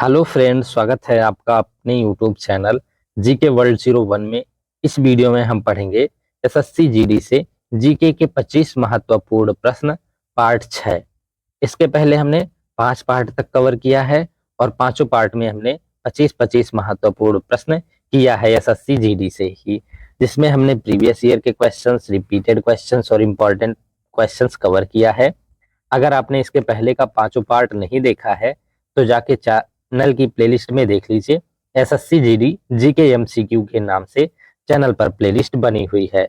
Hello friend, स्वागत है आपका अपने यूट्यूब चैनल जीके वर्ल्ड 01 में। इस वीडियो में हम पढ़ेंगे एसएससी जीडी से जीके के 25 महत्वपूर्ण प्रश्न पार्ट 6। इसके पहले हमने 5 पार्ट तक कवर किया है और पांचों पार्ट में हमने 25-25 महत्वपूर्ण प्रश्न किया है एसएससी जीडी से ही, जिसमें हमने प्रीवियस ईयर के क्वेश्चंस, रिपीटेड क्वेश्चंस और इम्पोर्टेंट क्वेश्चंस कवर किया है। अगर आपने इसके पहले का पांचों पार्ट नहीं देखा है तो जाके चैनल की प्लेलिस्ट में देख लीजिए। एसएससी जीडी जीके एमसीक्यू के नाम से चैनल पर प्लेलिस्ट बनी हुई है।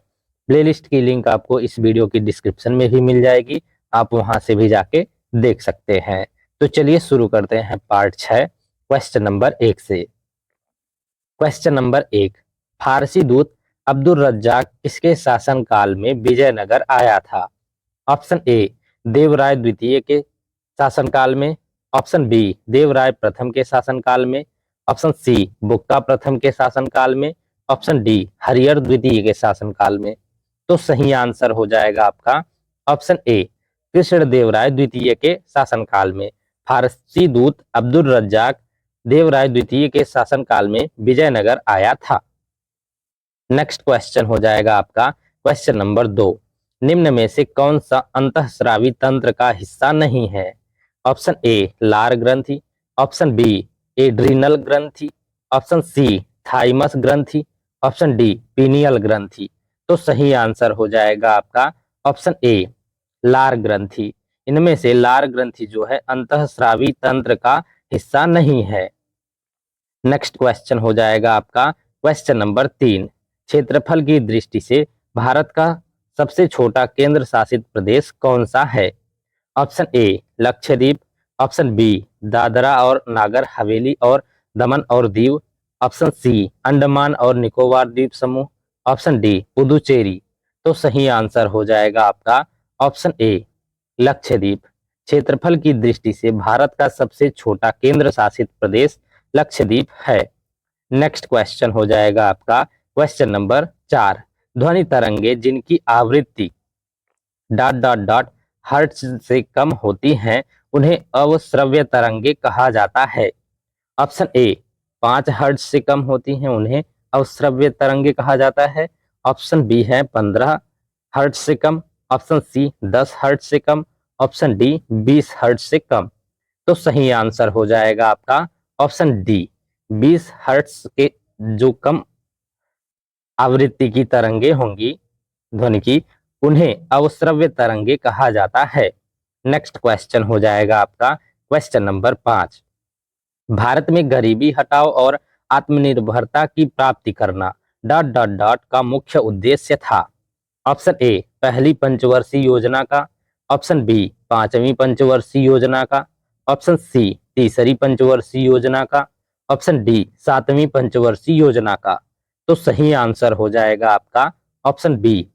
प्लेलिस्ट की लिंक आपको इस वीडियो की डिस्क्रिप्शन में भी मिल जाएगी, आप वहां से भी जाके देख सकते हैं। तो चलिए शुरू करते हैं पार्ट 6 क्वेश्चन नंबर 1 से। क्वेश्चन नंबर 1, फारसी दूत अब्दुल रज्जाक किसके शासनकाल में विजयनगर आया था? ऑप्शन ए देवराय द्वितीय के शासनकाल में, ऑप्शन बी देवराय प्रथम के शासनकाल में, ऑप्शन सी बुक्का प्रथम के शासनकाल में, ऑप्शन डी हरिहर द्वितीय के शासनकाल में। तो सही आंसर हो जाएगा आपका ऑप्शन ए कृष्णदेवराय द्वितीय के शासनकाल में। फारसी दूत अब्दुल रज्जाक देवराय द्वितीय के शासनकाल में विजयनगर आया था। नेक्स्ट क्वेश्चन हो जाएगा आपका क्वेश्चन नंबर 2, निम्न में से कौन सा अंतःस्रावी तंत्र का हिस्सा नहीं है? ऑप्शन ए लार ग्रंथि, ऑप्शन बी एड्रीनल ग्रंथि, ऑप्शन सी थाइमस ग्रंथि, ऑप्शन डी पीनियल ग्रंथि। तो सही आंसर हो जाएगा आपका ऑप्शन ए लार ग्रंथि। इनमें से लार ग्रंथि जो है अंतःस्रावी तंत्र का हिस्सा नहीं है। नेक्स्ट क्वेश्चन हो जाएगा आपका क्वेश्चन नंबर 3, क्षेत्रफल की दृष्टि से भारत का सबसे छोटा केंद्र शासित प्रदेश कौन सा है? Option A Lakshadweep, option B Dadra और नागर हवेली और दमन और दीव, ऑप्शन सी अंडमान और निकोबार द्वीप समूह, ऑप्शन डी पुदुचेरी। तो सही आंसर हो जाएगा आपका ऑप्शन ए लक्षद्वीप। क्षेत्रफल की दृष्टि से भारत का सबसे छोटा केंद्र शासित प्रदेश लक्षद्वीप है। नेक्स्ट क्वेश्चन हो जाएगा आपका क्वेश्चन नंबर 4, ध्वनि तरंगे जिनकी आवृत्ति ... हर्ट्ज से कम होती हैं उन्हें अवश्रव्य तरंगे कहा जाता है। ऑप्शन ए 5 हर्ट्ज से कम होती हैं उन्हें अवश्रव्य तरंगे कहा जाता है, ऑप्शन बी है 15 हर्ट्ज से कम, ऑप्शन सी 10 हर्ट्ज से कम, ऑप्शन डी 20 हर्ट्ज से कम। तो सही आंसर हो जाएगा आपका ऑप्शन डी 20 हर्ट्ज के जो कम आवृत्ति की तरंगे होंगी ध्वनि की, उन्हें अवश्रव्य तरंगे कहा जाता है। नेक्स्ट क्वेश्चन हो जाएगा आपका क्वेश्चन नंबर 5, भारत में गरीबी हटाओ और आत्मनिर्भरता की प्राप्ति करना ... का मुख्य उद्देश्य था। ऑप्शन ए पहली पंचवर्षीय योजना का, ऑप्शन बी पांचवी पंचवर्षीय योजना का, ऑप्शन सी तीसरी पंचवर्षीय योजना का, ऑप्शन डी सातवीं पंचवर्षीय योजना का। तो सही आंसर हो जाएगा आपका ऑप्शन बी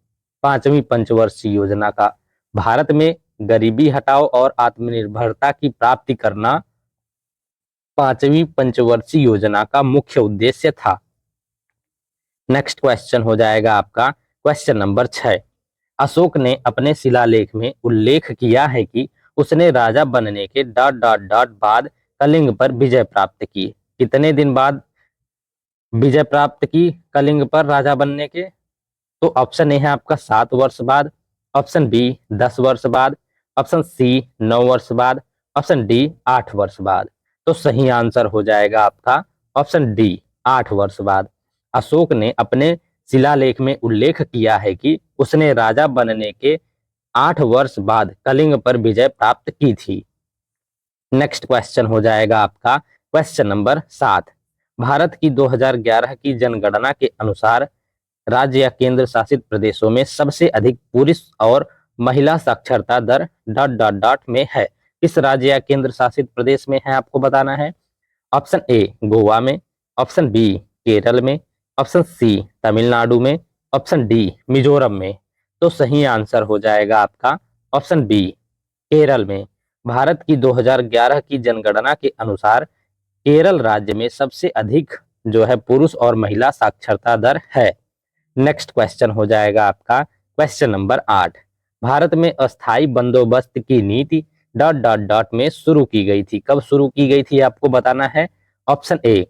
पांचवी पंचवर्षीय योजना का। भारत में गरीबी हटाओ और आत्मनिर्भरता की प्राप्ति करना पांचवी पंचवर्षीय योजना का मुख्य उद्देश्य था। नेक्स्ट क्वेश्चन हो जाएगा आपका क्वेश्चन नंबर 6, अशोक ने अपने शिलालेख में उल्लेख किया है कि उसने राजा बनने के ... बाद कलिंग पर विजय प्राप्त की। कितने दिन बाद विजय प्राप्त की कलिंग पर राजा बनने के? तो ऑप्शन ए है आपका 7 वर्ष बाद, ऑप्शन बी 10 वर्ष बाद, ऑप्शन सी 9 वर्ष बाद, ऑप्शन डी 8 वर्ष बाद। तो सही आंसर हो जाएगा आपका ऑप्शन डी 8 वर्ष बाद। अशोक ने अपने शिलालेख में उल्लेख किया है कि उसने राजा बनने के 8 वर्ष बाद कलिंग पर विजय प्राप्त की थी। नेक्स्ट क्वेश्चन हो जाएगा आपका क्वेश्चन नंबर 7, भारत की 2011 की जनगणना के अनुसार राज्य या केंद्र शासित प्रदेशों में सबसे अधिक पुरुष और महिला साक्षरता दर ... में है। किस राज्य या केंद्र शासित प्रदेश में है आपको बताना है। ऑप्शन ए गोवा में, ऑप्शन बी केरल में, ऑप्शन सी तमिलनाडु में, ऑप्शन डी मिजोरम में। तो सही आंसर हो जाएगा आपका ऑप्शन बी केरल में। भारत की 2011 की जनगणना के अनुसार केरल राज्य में सबसे अधिक जो है पुरुष और महिला साक्षरता दर है। नेक्स्ट क्वेश्चन हो जाएगा आपका क्वेश्चन नंबर 8, भारत में अस्थायी बंदोबस्त की नीति डॉट डॉट डॉट में शुरू की गई थी। कब शुरू की गई थी आपको बताना है। ऑप्शन ए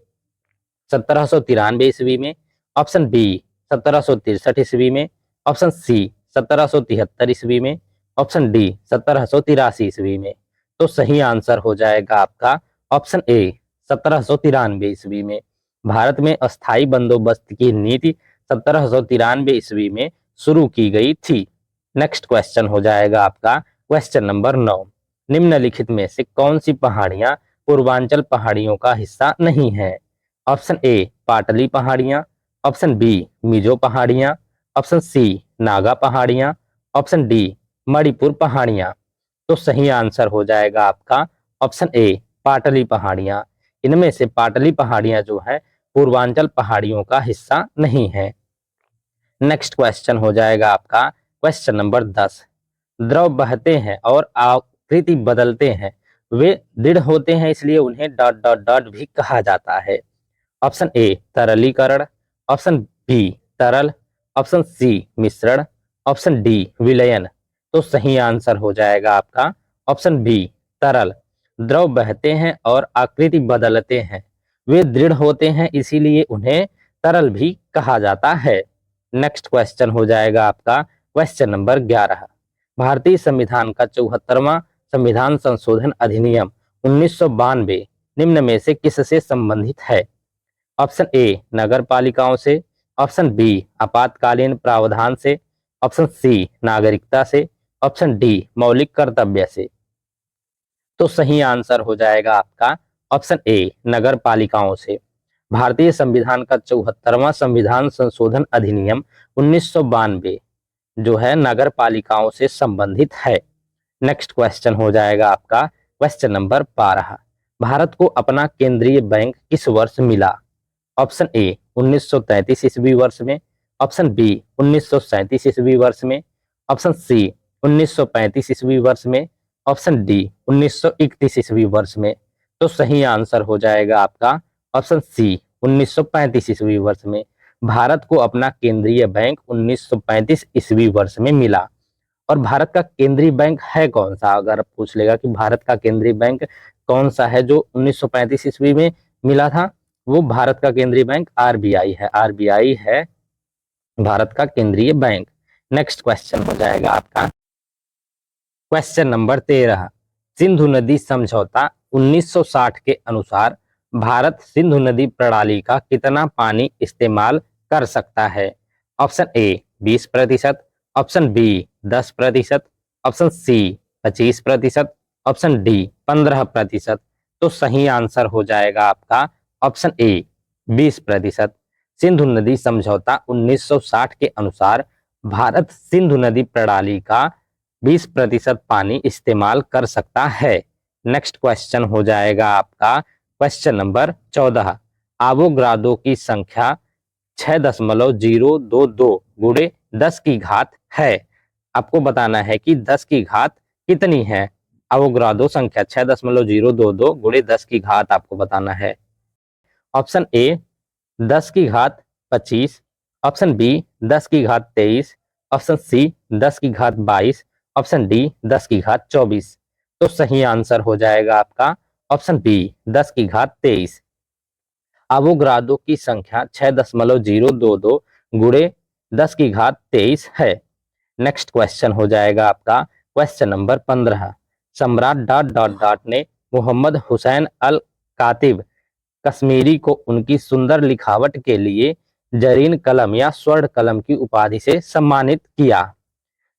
1793 ईस्वी में, ऑप्शन बी 1763 ईस्वी में, ऑप्शन सी 1773 ईस्वी में, ऑप्शन डी 1783 ईस्वी में। तो सही आंसर हो जाएगा आपका ऑप्शन ए 1793 ईस्वी में। भारत में अस्थायी बंदोबस्त की नीति 1793 ईस्वी में शुरू की गई थी। नेक्स्ट क्वेश्चन हो जाएगा आपका क्वेश्चन नंबर 9। निम्नलिखित में से कौन सी पहाड़ियां पूर्वांचल पहाड़ियों का हिस्सा नहीं है। ऑप्शन ए पाटली पहाड़ियां, ऑप्शन बी मिजो पहाड़ियां, ऑप्शन सी नागा पहाड़ियां, ऑप्शन डी मणिपुर पहाड़ियां। तो सही आंसर हो जाएगा आपका ऑप्शन ए पाटली पहाड़ियां। इनमें से पाटली पहाड़ियां जो है पूर्वांचल पहाड़ियों का हिस्सा नहीं है। नेक्स्ट क्वेश्चन हो जाएगा आपका क्वेश्चन नंबर 10। द्रव बहते हैं और आकृति बदलते हैं, वे दृढ़ होते हैं इसलिए उन्हें डॉट डॉट डॉट भी कहा जाता है। ऑप्शन ए तरलीकरण, ऑप्शन बी तरल, ऑप्शन सी मिश्रण, ऑप्शन डी विलयन। तो सही आंसर हो जाएगा आपका ऑप्शन बी तरल। द्रव बहते हैं और आकृति बदलते हैं, वे दृढ़ होते हैं इसीलिए उन्हें तरल भी कहा जाता है। नेक्स्ट क्वेश्चन हो जाएगा आपका क्वेश्चन नंबर 11। भारतीय संविधान का 74वां संविधान संशोधन अधिनियम 1992 निम्न में से किससे संबंधित है। ऑप्शन ए नगर पालिकाओं से, ऑप्शन बी आपातकालीन प्रावधान से, ऑप्शन सी नागरिकता से, ऑप्शन डी मौलिक कर्तव्य से। तो सही आंसर हो जाएगा आपका ऑप्शन ए नगर पालिकाओं से। भारतीय संविधान का 74वां संविधान संशोधन अधिनियम 1992 जो है नगर पालिकाओं से संबंधित है। नेक्स्ट क्वेश्चन हो जाएगा आपका क्वेश्चन नंबर 12। भारत को अपना केंद्रीय बैंक किस वर्ष मिला। ऑप्शन ए 1933 ईस्वी वर्ष में, ऑप्शन बी 1937 ईस्वी वर्ष में, ऑप्शन सी 1935 ईस्वी वर्ष में, ऑप्शन डी 1931 ईस्वी वर्ष में। तो सही आंसर हो जाएगा आपका ऑप्शन सी 1935 ईस्वी वर्ष में। भारत को अपना केंद्रीय बैंक 1935 ईस्वी वर्ष में मिला। और भारत का केंद्रीय बैंक है कौन सा, अगर पूछ लेगा कि भारत का केंद्रीय बैंक कौन सा है जो 1935 ईस्वी में मिला था, वो भारत का केंद्रीय बैंक आरबीआई है। आरबीआई है भारत का केंद्रीय बैंक। नेक्स्ट क्वेश्चन हो जाएगा आपका क्वेश्चन नंबर 13। सिंधु नदी समझौता 1960 के अनुसार भारत सिंधु नदी प्रणाली का कितना पानी इस्तेमाल कर सकता है। Option A 20%, option B 10%, option C 25%, option D 15%। तो सही आंसर हो जाएगा आपका ऑप्शन ए 20%। सिंधु नदी समझौता 1960 के अनुसार भारत सिंधु नदी प्रणाली का 20% पानी इस्तेमाल कर सकता है। नेक्स्ट क्वेश्चन हो जाएगा आपका क्वेश्चन नंबर 14। आवोगाद्रो की संख्या 6.022 गुणे 10 की घात है। आपको बताना है कि 10 की घात कितनी है। आवोगाद्रो संख्या 6.022 गुणे 10 की घात आपको बताना है। ऑप्शन ए 10 की घात 25, ऑप्शन बी 10 की घात 23, ऑप्शन सी 10 की घात 22, ऑप्शन डी 10 की घात 24। तो सही आंसर हो जाएगा आपका ऑप्शन बी 10 की घात 23। आवोगाद्रो की संख्या 6.022 गुणे 10 की घात 23 है। नेक्स्ट क्वेश्चन हो जाएगा आपका क्वेश्चन नंबर 15। सम्राट डॉट डॉट डॉट ने मोहम्मद हुसैन अल कातिब कश्मीरी को उनकी सुंदर लिखावट के लिए जरीन कलम या स्वर्ण कलम की उपाधि से सम्मानित किया।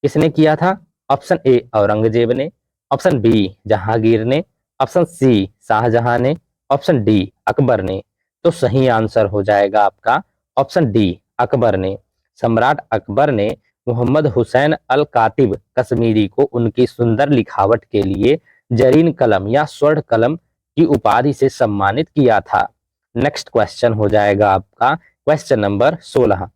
किसने किया था। ऑप्शन ए औरंगजेब ने, ऑप्शन बी जहांगीर ने, ऑप्शन सी शाहजहां ने, ऑप्शन डी अकबर ने। तो सही आंसर हो जाएगा आपका ऑप्शन डी अकबर ने। सम्राट अकबर ने मोहम्मद हुसैन अल कातिब कश्मीरी को उनकी सुंदर लिखावट के लिए जरीन कलम या स्वर्ण कलम की उपाधि से सम्मानित किया था। नेक्स्ट क्वेश्चन हो जाएगा आपका क्वेश्चन नंबर 16।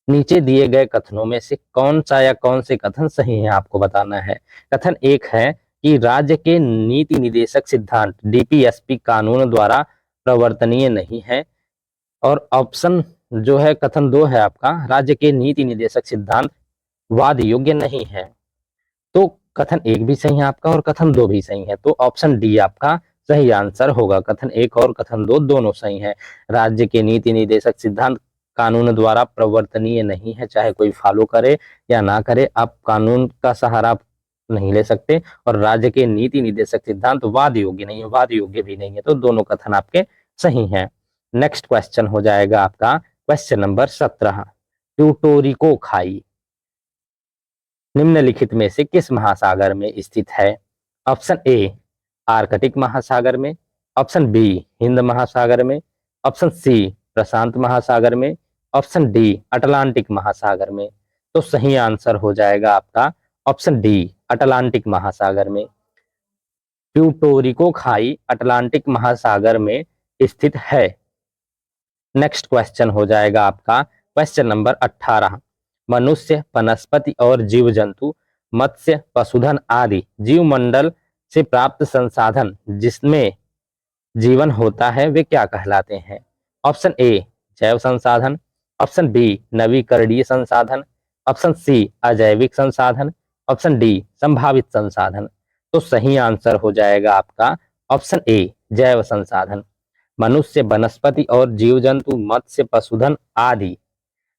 नीचे दिए गए कथनों में से कौन सा या कौन से कथन सही है आपको बताना है। कथन एक है कि राज्य के नीति निदेशक सिद्धांत डीपीएसपी कानून द्वारा प्रवर्तनीय नहीं है। और ऑप्शन जो है कथन 2 है आपका राज्य के नीति निदेशक सिद्धांत वाद योग्य नहीं है। तो कथन 1 भी सही है आपका और कथन 2 भी सही है, तो ऑप्शन डी आपका सही आंसर होगा। कथन 1 और कथन 2 दोनों सही हैं। राज्य के नीति निर्देशक सिद्धांत कानून द्वारा प्रवर्तनीय नहीं है, चाहे कोई फॉलो करे या ना करे, आप कानून का सहारा नहीं ले सकते। और राज्य के नीति निर्देशक सिद्धांत वाद योग्य नहीं है, वाद योग्य भी नहीं है, तो दोनों कथन आपके सही हैं। नेक्स्ट क्वेश्चन हो जाएगा आपका क्वेश्चन नंबर 17। प्यूटोरिको खाई निम्नलिखित में से किस महासागर में स्थित है? ऑप्शन ए आर्कटिक महासागर में, ऑप्शन बी हिंद महासागर में, ऑप्शन सी प्रशांत महासागर में, ऑप्शन डी अटलांटिक महासागर में। तो सही आंसर हो जाएगा आपका ऑप्शन डी अटलांटिक महासागर में। प्यूटोरिको खाई अटलांटिक महासागर में स्थित है। नेक्स्ट क्वेश्चन हो जाएगा आपका क्वेश्चन नंबर 18। मनुष्य, वनस्पति और जीव जंतु, मत्स्य, पशुधन आदि जीवमंडल से प्राप्त संसाधन जिसमें जीवन होता है वे क्या कहलाते हैं? ऑप्शन ए जैव संसाधन, ऑप्शन बी नवीकरणीय संसाधन, ऑप्शन सी अजैविक संसाधन, ऑप्शन डी संभावित संसाधन। तो सही आंसर हो जाएगा आपका ऑप्शन ए जैव संसाधन। मनुष्य, वनस्पति और जीव जंतु, मत्स्य, पशुधन आदि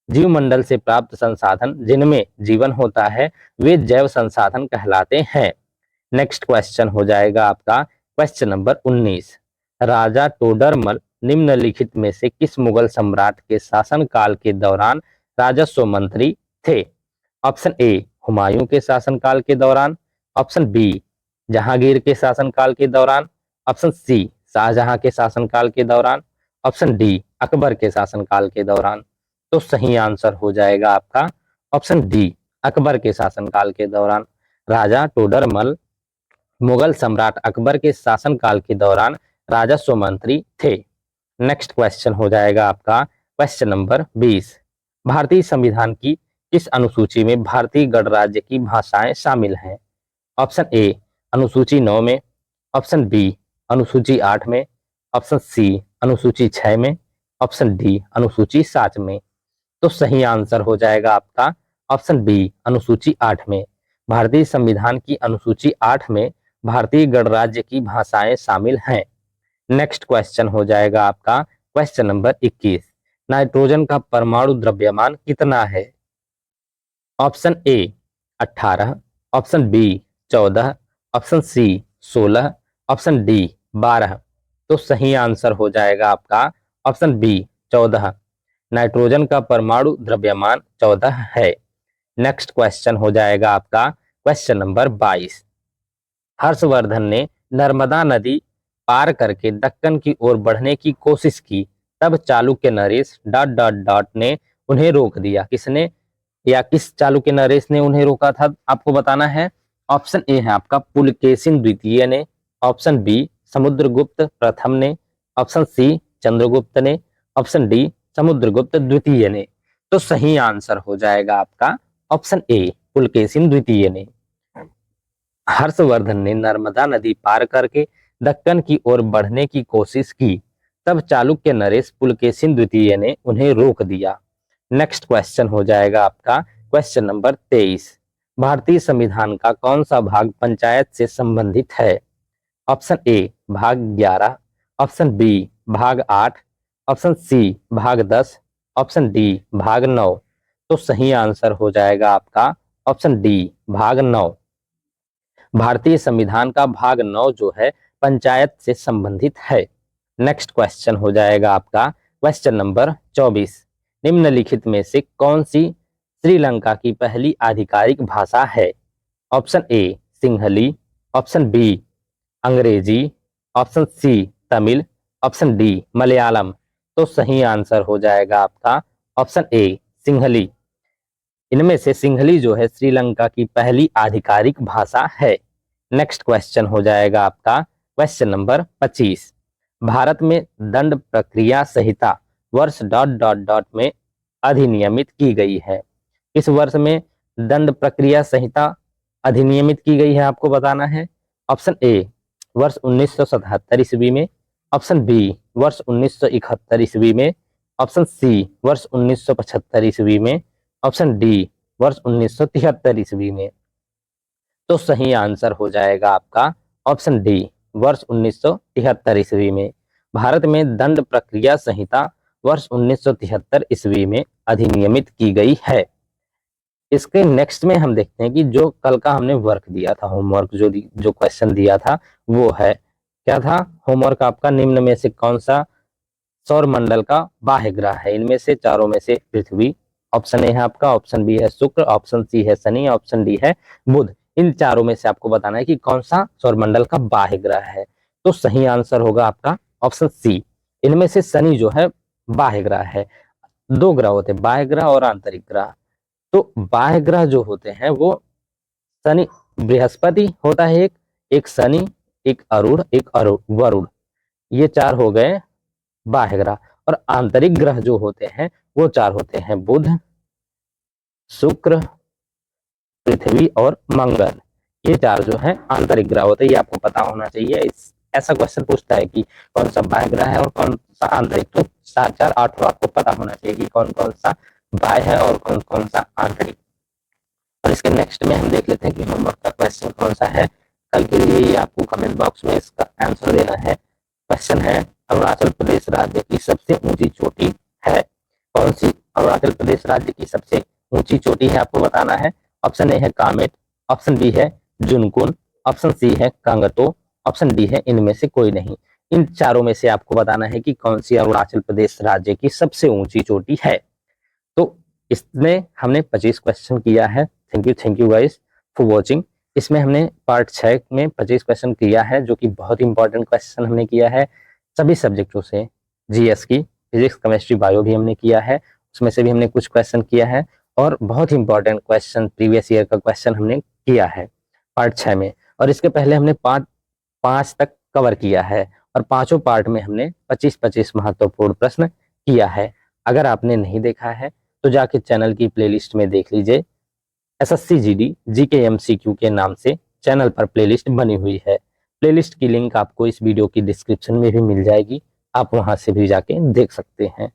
जीवमंडल से प्राप्त संसाधन जिनमें जीवन होता है वे जैव संसाधन कहलाते हैं। नेक्स्ट क्वेश्चन हो जाएगा आपका क्वेश्चन नंबर 19। राजा टोडरमल निम्नलिखित में से किस मुगल सम्राट के शासनकाल के दौरान राजस्व मंत्री थे? ऑप्शन ए हुमायूं के शासनकाल के दौरान, ऑप्शन बी जहांगीर के शासनकाल के दौरान, ऑप्शन सी शाहजहां के शासनकाल के दौरान, ऑप्शन डी अकबर के शासनकाल के दौरान। तो सही आंसर हो जाएगा आपका ऑप्शन डी अकबर के शासनकाल के दौरान। राजा टोडरमल मुगल सम्राट अकबर के शासनकाल के दौरान राजस्व मंत्री थे। नेक्स्ट क्वेश्चन हो जाएगा आपका क्वेश्चन नंबर 20। भारतीय संविधान की किस अनुसूची में भारतीय गणराज्य की भाषाएं शामिल हैं? ऑप्शन ए अनुसूची 9 में, ऑप्शन बी अनुसूची 8 में, ऑप्शन सी अनुसूची 6 में, ऑप्शन डी अनुसूची 7 में। तो सही आंसर हो जाएगा आपका ऑप्शन बी अनुसूची 8 में। भारतीय संविधान की अनुसूची 8 में भारतीय गणराज्य की भाषाएं शामिल हैं। नेक्स्ट क्वेश्चन हो जाएगा आपका क्वेश्चन नंबर 21। नाइट्रोजन का परमाणु द्रव्यमान कितना है? Option A 18, option B 14, option C 16, option D 12। तो सही आंसर हो जाएगा आपका ऑप्शन बी 14। नाइट्रोजन का परमाणु द्रव्यमान 14 है। नेक्स्ट क्वेश्चन हो जाएगा आपका क्वेश्चन नंबर 22। हर्षवर्धन ने नर्मदा नदी पार करके दक्कन की ओर बढ़ने की कोशिश की, तब चालुक्य नरेश ... ने उन्हें रोक दिया। किसने या किस चालुक्य नरेश ने उन्हें रोका था आपको बताना है। ऑप्शन ए है आपका पुलकेशिन द्वितीय ने, ऑप्शन बी समुद्रगुप्त प्रथम ने, ऑप्शन सी चंद्रगुप्त ने, ऑप्शन डी समुद्रगुप्त द्वितीय ने। तो सही आंसर हो जाएगा आपका ऑप्शन ए पुलकेशिन द्वितीय ने। हर्षवर्धन ने नर्मदा नदी पार करके दक्कन की ओर बढ़ने की कोशिश की, तब चालुक्य नरेश पुलकेशिन द्वितीय ने उन्हें रोक दिया। नेक्स्ट क्वेश्चन हो जाएगा आपका क्वेश्चन नंबर 23। भारतीय संविधान का कौन सा भाग पंचायत से संबंधित है? ऑप्शन ए भाग 11, ऑप्शन बी भाग 8, ऑप्शन सी भाग 10, ऑप्शन डी भाग 9। तो सही आंसर हो जाएगा आपका ऑप्शन डी भाग 9। भारतीय संविधान का भाग 9 जो है पंचायत से संबंधित है। नेक्स्ट क्वेश्चन हो जाएगा आपका क्वेश्चन नंबर 24। निम्नलिखित में से कौन सी श्रीलंका की पहली आधिकारिक भाषा है? Option A Sinhala, option B Angrezi, option C Tamil, option D Malayalam. तो सही आंसर हो जाएगा आपका ऑप्शन ए सिंहली। इनमें से सिंहली जो है श्रीलंका की पहली आधिकारिक भाषा है। नेक्स्ट क्वेश्चन हो जाएगा आपका क्वेश्चन नंबर 25। भारत में दंड प्रक्रिया संहिता वर्ष ... में अधिनियमित की गई है। इस वर्ष में दंड प्रक्रिया संहिता अधिनियमित की गई है आपको बताना है। ऑप्शन ए वर्ष 1977 ईस्वी में, ऑप्शन बी वर्ष 1971 ईस्वी में, ऑप्शन सी वर्ष 1975 ईस्वी में, ऑप्शन डी वर्ष 1973 ईस्वी में। तो सही आंसर हो जाएगा आपका ऑप्शन डी, वर्ष 1973 ईस्वी में। भारत में दंड प्रक्रिया संहिता वर्ष 1973 ईस्वी में अधिनियमित की गई है। इसके नेक्स्ट में हम देखते हैं कि जो कल का हमने वर्क दिया था, होमवर्क जो क्वेश्चन दिया था वो है, क्या था होमवर्क आपका, निम्न में से कौन सा सौर मंडल का बाह्य ग्रह है? इनमें से चारों में से पृथ्वी, ऑप्शन ए है आपका, ऑप्शन बी है शुक्र, ऑप्शन सी है शनि, ऑप्शन डी है बुध। इन चारों में से आपको बताना है कि कौन सा सौरमंडल का बाह्य ग्रह है। तो सही आंसर होगा आपका ऑप्शन सी। इनमें से शनि जो है बाह्य ग्रह है। दो ग्रह होते हैं, बाह्य ग्रह और आंतरिक ग्रह। तो बाह्य ग्रह जो होते हैं वो शनि, बृहस्पति होता है एक शनि, एक अरुण, एक वरुण, ये चार हो गए बाह्य ग्रह। और आंतरिक ग्रह जो होते हैं वो चार होते हैं, बुध, शुक्र, पृथ्वी और मंगल। ये चार जो है आंतरिक ग्रह होते हैं, ये आपको पता होना चाहिए। ऐसा क्वेश्चन पूछता है कि कौन सा बाह्य ग्रह है और कौन सा आंतरिक, तो 4 4 8 आपको पता होना चाहिए कि कौन कौन सा बाह्य है और कौन कौन सा आंतरिक। और इसके नेक्स्ट में हम देख लेते हैं कि होमवर्क का क्वेश्चन कौन सा है। कल के लिए आपको कमेंट बॉक्स में इसका आंसर देना है। क्वेश्चन है, अरुणाचल प्रदेश राज्य की सबसे ऊंची चोटी है? कौन सी अरुणाचल प्रदेश राज्य की सबसे ऊंची चोटी है आपको बताना है। ऑप्शन ए है कामेट, ऑप्शन बी है जुनकुन, ऑप्शन सी है कांगतो, ऑप्शन डी है इनमें से कोई नहीं। इन चारों में से आपको बताना है कि कौन सी अरुणाचल प्रदेश राज्य की सबसे ऊंची चोटी है। तो इसमें हमने 25 क्वेश्चन किया है। Thank you guys for watching. इसमें हमने पार्ट 6 में 25 क्वेश्चन किया है, जो कि बहुत इंपॉर्टेंट क्वेश्चन हमने किया है सभी सब्जेक्टों से। जीएस की फिजिक्स, केमिस्ट्री, बायो भी हमने किया है, उसमें से भी हमने कुछ क्वेश्चन किया है। और बहुत इंपॉर्टेंट क्वेश्चन, प्रीवियस ईयर का क्वेश्चन हमने किया है पार्ट 6 में। और इसके पहले हमने पाँच तक कवर किया है, और पांचों पार्ट में हमने 25-25 महत्वपूर्ण प्रश्न किया है। अगर आपने नहीं देखा है तो जाके चैनल की प्लेलिस्ट में देख लीजिए। एसएससी जीडी जीके एमसीक्यू के नाम से चैनल पर प्लेलिस्ट बनी हुई है। प्लेलिस्ट की लिंक आपको इस वीडियो की डिस्क्रिप्शन में भी मिल जाएगी, आप वहां से भी जाके देख सकते हैं।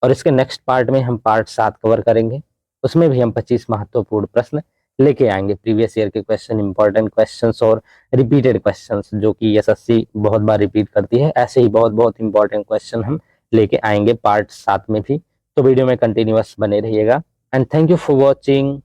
और इसके नेक्स्ट पार्ट में हम पार्ट 7 कवर करेंगे, उसमें भी हम 25 महत्वपूर्ण प्रश्न लेके आएंगे, प्रीवियस ईयर के क्वेश्चन, इंपॉर्टेंट क्वेश्चंस और रिपीटेड क्वेश्चंस, जो कि एसएससी बहुत बार रिपीट करती है। ऐसे ही बहुत बहुत इंपॉर्टेंट क्वेश्चन हम लेके आएंगे पार्ट 7 में भी। तो वीडियो में कंटिन्यूअस बने रहिएगा। And thank you for watching.